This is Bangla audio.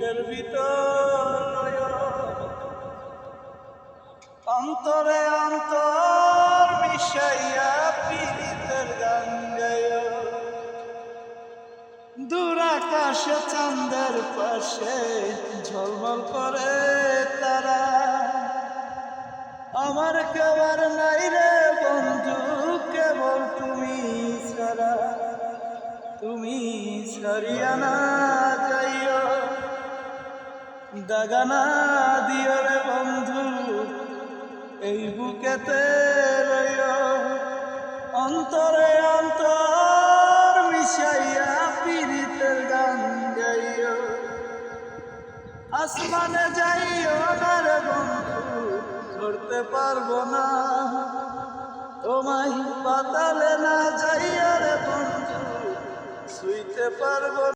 বুকের ভিতর অন্তরে অন্তর মিশাইয়া পীড়িতের গান গায়। দূর আকাশে চাঁদের পাশে ঝলমল করে তারা, আমার কেউ আর নাই রে বন্ধু, কেবল তুমি ছাড়া। তুমি ছাড়িয়া না যাইও, দাগা না দিও রে বন্ধু, এই বুকেতে রইও। অন্তরে অন্তর মিশাইয়া পীড়িতের গান গাইও। আসমানে যাইও না রে বন্ধু, ধরতে পারবো না তোমায়। পাতালে না যাইও রে বন্ধু, ছুঁইতে পারবো না।